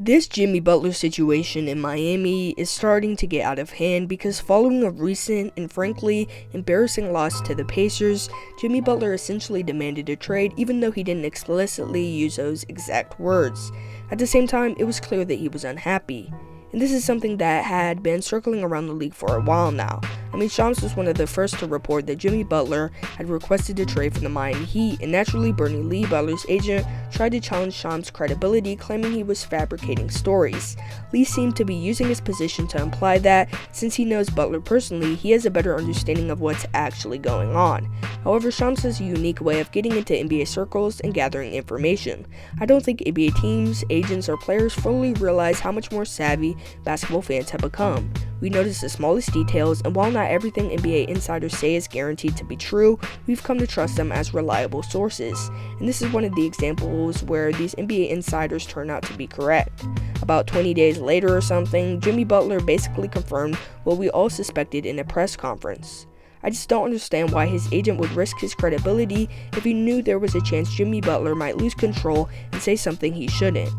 This Jimmy Butler situation in Miami is starting to get out of hand because following a recent and frankly embarrassing loss to the Pacers, Jimmy Butler essentially demanded a trade even though he didn't explicitly use those exact words. At the same time, it was clear that he was unhappy. And this is something that had been circling around the league for a while now. Shams was one of the first to report that Jimmy Butler had requested a trade from the Miami Heat, and naturally Bernie Lee, Butler's agent, tried to challenge Shams' credibility, claiming he was fabricating stories. Lee seemed to be using his position to imply that, since he knows Butler personally, he has a better understanding of what's actually going on. However, Shams has a unique way of getting into NBA circles and gathering information. I don't think NBA teams, agents, or players fully realize how much more savvy basketball fans have become. We notice the smallest details, and while not everything NBA insiders say is guaranteed to be true, we've come to trust them as reliable sources. And this is one of the examples where these NBA insiders turn out to be correct. About 20 days later or something, Jimmy Butler basically confirmed what we all suspected in a press conference. I just don't understand why his agent would risk his credibility if he knew there was a chance Jimmy Butler might lose control and say something he shouldn't.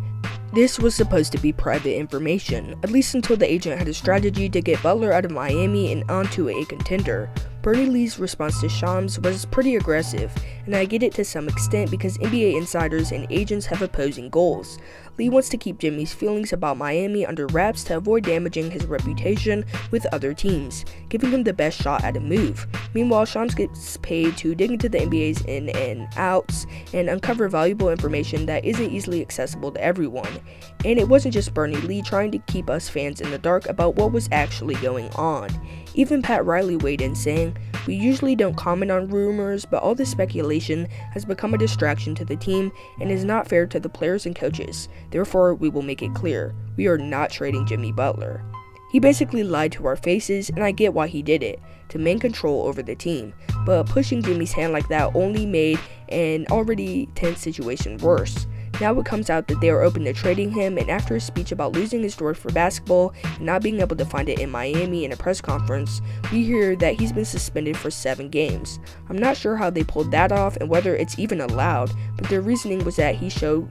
This was supposed to be private information, at least until the agent had a strategy to get Butler out of Miami and onto a contender. Bernie Lee's response to Shams was pretty aggressive, and I get it to some extent because NBA insiders and agents have opposing goals. Lee wants to keep Jimmy's feelings about Miami under wraps to avoid damaging his reputation with other teams, giving him the best shot at a move. Meanwhile, Shams gets paid to dig into the NBA's in and outs and uncover valuable information that isn't easily accessible to everyone. And it wasn't just Bernie Lee trying to keep us fans in the dark about what was actually going on. Even Pat Riley weighed in saying, "We usually don't comment on rumors, but all this speculation has become a distraction to the team and is not fair to the players and coaches. Therefore, we will make it clear, we are not trading Jimmy Butler." He basically lied to our faces, and I get why he did it, to maintain control over the team, but pushing Jimmy's hand like that only made an already tense situation worse. Now it comes out that they are open to trading him, and after a speech about losing his dork for basketball and not being able to find it in Miami in a press conference, we hear that he's been suspended for 7 games. I'm not sure how they pulled that off and whether it's even allowed, but their reasoning was that he showed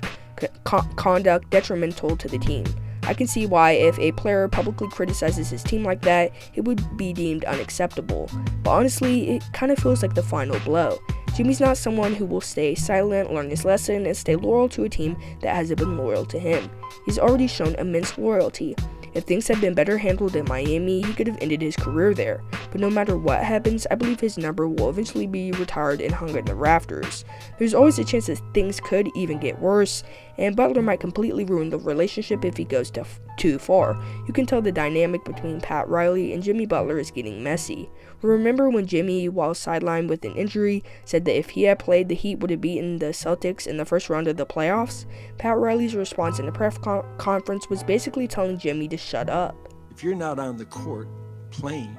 conduct detrimental to the team. I can see why if a player publicly criticizes his team like that, it would be deemed unacceptable. But honestly, it kind of feels like the final blow. Jimmy's not someone who will stay silent, learn his lesson, and stay loyal to a team that hasn't been loyal to him. He's already shown immense loyalty. If things had been better handled in Miami, he could have ended his career there. But no matter what happens, I believe his number will eventually be retired and hung in the rafters. There's always a chance that things could even get worse, and Butler might completely ruin the relationship if he goes too far. You can tell the dynamic between Pat Riley and Jimmy Butler is getting messy. Remember when Jimmy, while sidelined with an injury, said that if he had played, the Heat would have beaten the Celtics in the first round of the playoffs? Pat Riley's response in the press conference was basically telling Jimmy to shut up. If you're not on the court playing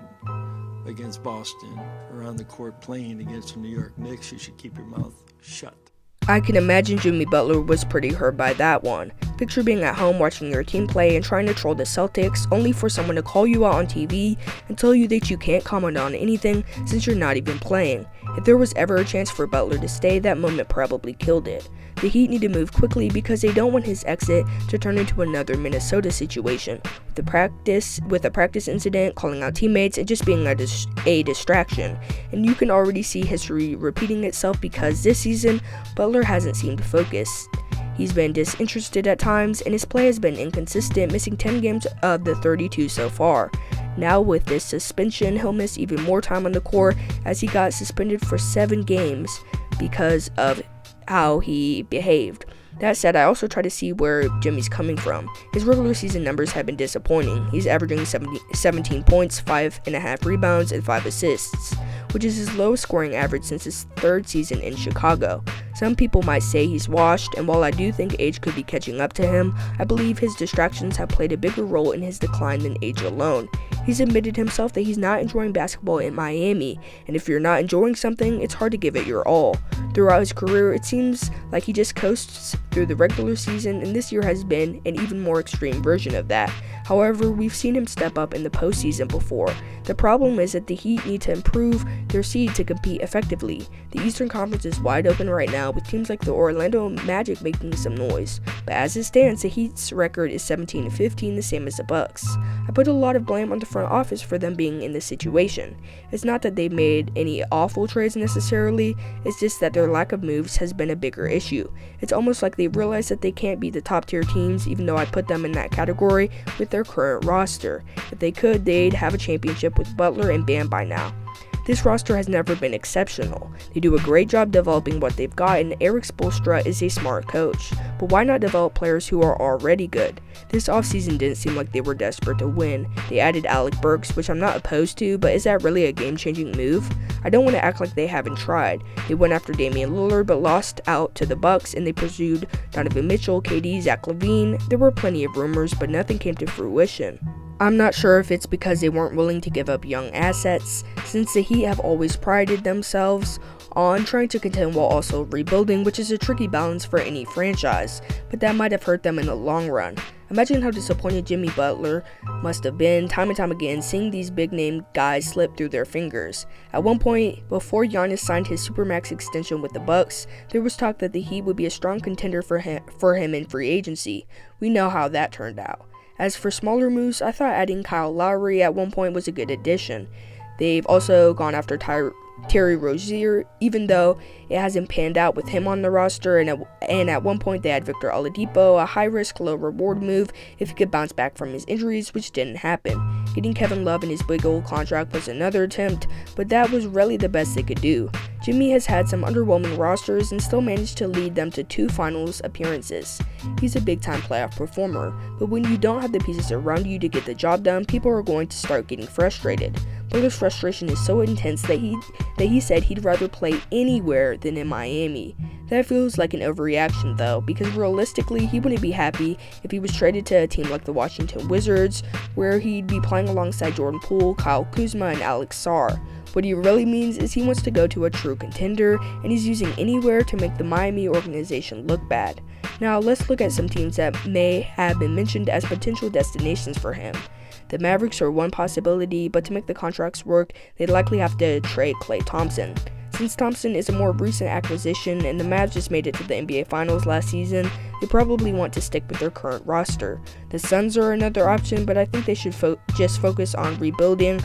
against Boston or on the court playing against the New York Knicks, you should keep your mouth shut. I can imagine Jimmy Butler was pretty hurt by that one. Picture being at home watching your team play and trying to troll the Celtics, only for someone to call you out on TV and tell you that you can't comment on anything since you're not even playing. If there was ever a chance for Butler to stay, that moment probably killed it. The Heat need to move quickly because they don't want his exit to turn into another Minnesota situation, with a practice incident, calling out teammates, and just being a distraction. And you can already see history repeating itself because this season, Butler hasn't seemed focused. He's been disinterested at times, and his play has been inconsistent, missing 10 games of the 32 so far. Now with this suspension, he'll miss even more time on the court as he got suspended for 7 games because of how he behaved. That said, I also try to see where Jimmy's coming from. His regular season numbers have been disappointing. He's averaging 17 points, 5.5 rebounds, and 5 assists, which is his lowest scoring average since his 3rd season in Chicago. Some people might say he's washed, and while I do think age could be catching up to him, I believe his distractions have played a bigger role in his decline than age alone. He's admitted himself that he's not enjoying basketball in Miami, and if you're not enjoying something, it's hard to give it your all. Throughout his career, it seems like he just coasts through the regular season, and this year has been an even more extreme version of that. However, we've seen him step up in the postseason before. The problem is that the Heat need to improve their seed to compete effectively. The Eastern Conference is wide open right now, with teams like the Orlando Magic making some noise. But as it stands, the Heat's record is 17-15, the same as the Bucks. I put a lot of blame on the front office for them being in this situation. It's not that they made any awful trades necessarily, it's just that their lack of moves has been a bigger issue. It's almost like they realize that they can't beat the top tier teams, even though I put them in that category with their current roster. If they could, they'd have a championship with Butler and Bam by now. This roster has never been exceptional. They do a great job developing what they've got, and Eric Spoelstra is a smart coach. But why not develop players who are already good? This offseason didn't seem like they were desperate to win. They added Alec Burks, which I'm not opposed to, but is that really a game-changing move? I don't want to act like they haven't tried. They went after Damian Lillard but lost out to the Bucks, and they pursued Donovan Mitchell, KD, Zach LaVine. There were plenty of rumors, but nothing came to fruition. I'm not sure if it's because they weren't willing to give up young assets, since the Heat have always prided themselves on trying to contend while also rebuilding, which is a tricky balance for any franchise, but that might have hurt them in the long run. Imagine how disappointed Jimmy Butler must have been time and time again seeing these big-name guys slip through their fingers. At one point, before Giannis signed his Supermax extension with the Bucks, there was talk that the Heat would be a strong contender for him in free agency. We know how that turned out. As for smaller moves, I thought adding Kyle Lowry at one point was a good addition. They've also gone after Terry Rozier, even though it hasn't panned out with him on the roster, and at one point they had Victor Oladipo, a high-risk, low-reward move if he could bounce back from his injuries, which didn't happen. Getting Kevin Love in his big old contract was another attempt, but that was really the best they could do. Jimmy has had some underwhelming rosters and still managed to lead them to 2 finals appearances. He's a big-time playoff performer, but when you don't have the pieces around you to get the job done, people are going to start getting frustrated. Butler's frustration is so intense that he said he'd rather play anywhere than in Miami. That feels like an overreaction though, because realistically he wouldn't be happy if he was traded to a team like the Washington Wizards, where he'd be playing alongside Jordan Poole, Kyle Kuzma, and Alex Sarr. What he really means is he wants to go to a true contender, and he's using anywhere to make the Miami organization look bad. Now let's look at some teams that may have been mentioned as potential destinations for him. The Mavericks are one possibility, but to make the contracts work, they'd likely have to trade Klay Thompson. Since Thompson is a more recent acquisition and the Mavs just made it to the NBA Finals last season, they probably want to stick with their current roster. The Suns are another option, but I think they should just focus on rebuilding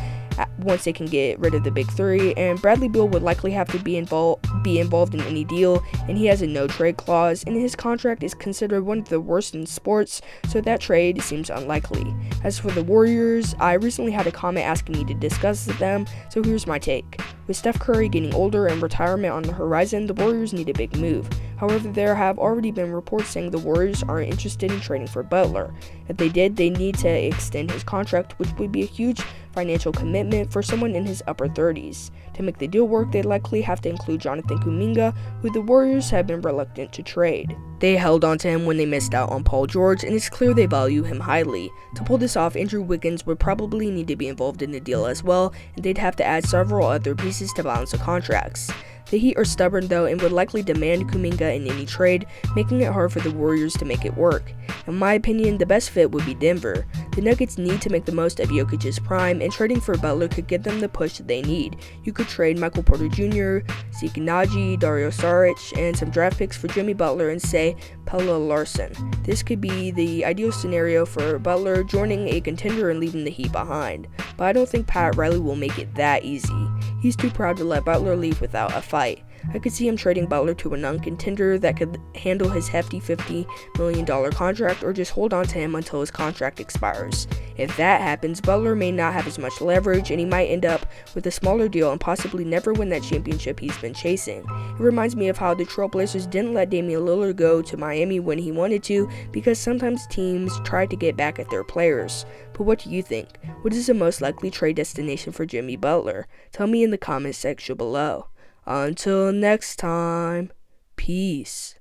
once they can get rid of the big 3, and Bradley Beal would likely have to be involved in any deal, and he has a no-trade clause, and his contract is considered one of the worst in sports, so that trade seems unlikely. As for the Warriors, I recently had a comment asking me to discuss them, so here's my take. With Steph Curry getting older and retirement on the horizon, the Warriors need a big move. However, there have already been reports saying the Warriors aren't interested in trading for Butler. If they did, they need to extend his contract, which would be a huge financial commitment for someone in his upper 30s. To make the deal work, they'd likely have to include Jonathan Kuminga, who the Warriors have been reluctant to trade. They held on to him when they missed out on Paul George, and it's clear they value him highly. To pull this off, Andrew Wiggins would probably need to be involved in the deal as well, and they'd have to add several other pieces to balance the contracts. The Heat are stubborn though and would likely demand Kuminga in any trade, making it hard for the Warriors to make it work. In my opinion, the best fit would be Denver. The Nuggets need to make the most of Jokic's prime, and trading for Butler could give them the push that they need. You could trade Michael Porter Jr., Zeke Naji, Dario Saric, and some draft picks for Jimmy Butler and say Pelle Larsson. This could be the ideal scenario for Butler joining a contender and leaving the Heat behind, but I don't think Pat Riley will make it that easy. He's too proud to let Butler leave without a fight. I could see him trading Butler to a non-contender that could handle his hefty $50 million contract, or just hold on to him until his contract expires. If that happens, Butler may not have as much leverage, and he might end up with a smaller deal and possibly never win that championship he's been chasing. It reminds me of how the Trailblazers didn't let Damian Lillard go to Miami when he wanted to, because sometimes teams try to get back at their players. But what do you think? What is the most likely trade destination for Jimmy Butler? Tell me in the comments section below. Until next time, peace.